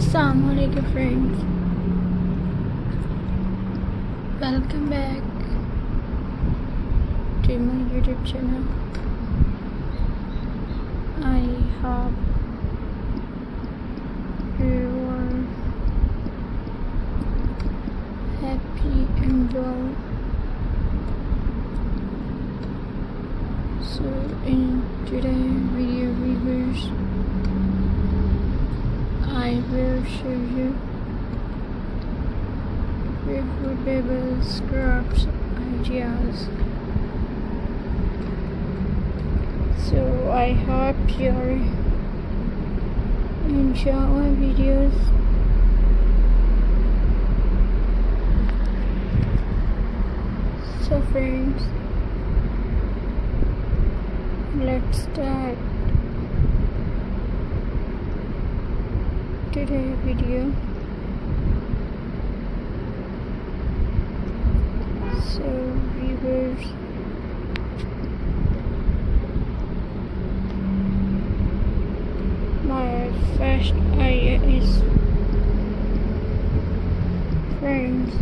Assalamualaikum friends, welcome back to my YouTube channel. I hope you are happy and well. So in today's video viewers, I will show you refutable scraps ideas. So I hope you're enjoy my videos. So friends, let's start today's video. So viewers, my first idea is friends.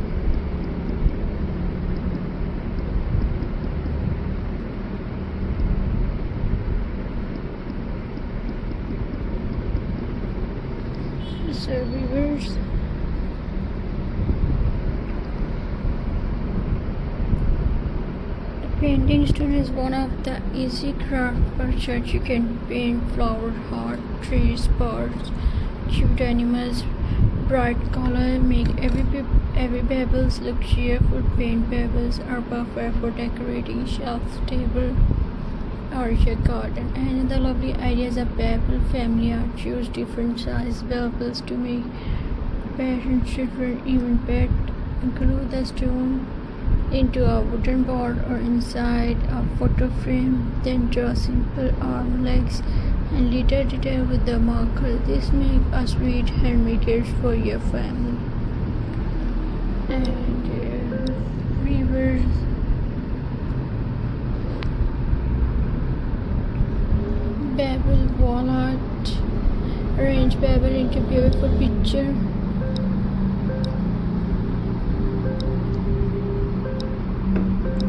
So viewers, the painting stone is one of the easy craft projects. You can paint flower, heart, trees, birds, cute animals, bright color, make every pebbles look cheerful. Paint pebbles are perfect for decorating shelves, table, or your garden. And the lovely ideas of pebble family are choose different size pebbles to make parents, children, even pet. Glue the stone into a wooden board or inside a photo frame. Then draw simple arm, legs, and little detail with the marker. This makes a sweet handmade gift for your family. And viewers, pebble wall art. Arrange pebble into beautiful picture.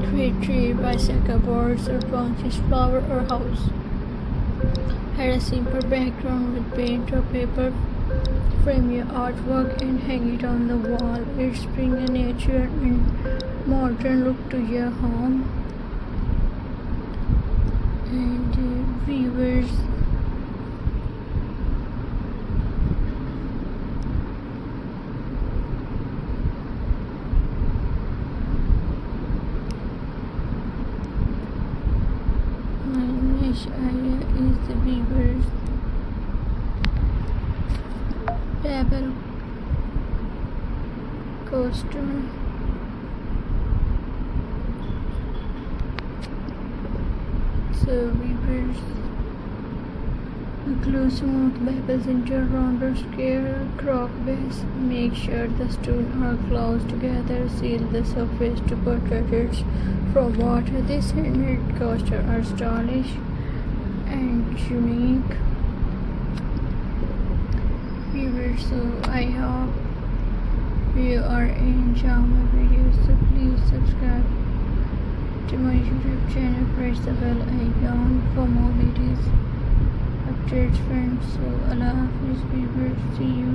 Create tree, bicycle, boards or branches, flower or house. Add a simple background with paint or paper. Frame your artwork and hang it on the wall. It brings a nature and modern look to your home. And viewers, my next idea is the viewers pebble coaster. So viewers, glue smooth pebbles into a rounder square crock base. Make sure the stones are close together. Seal the surface to protect it from water. These handmade coasters are stylish and unique. Viewers, so I hope you are enjoying my videos. So please subscribe to my YouTube channel, press the bell icon for more videos updates friends. So Allah Hafiz viewers, see you.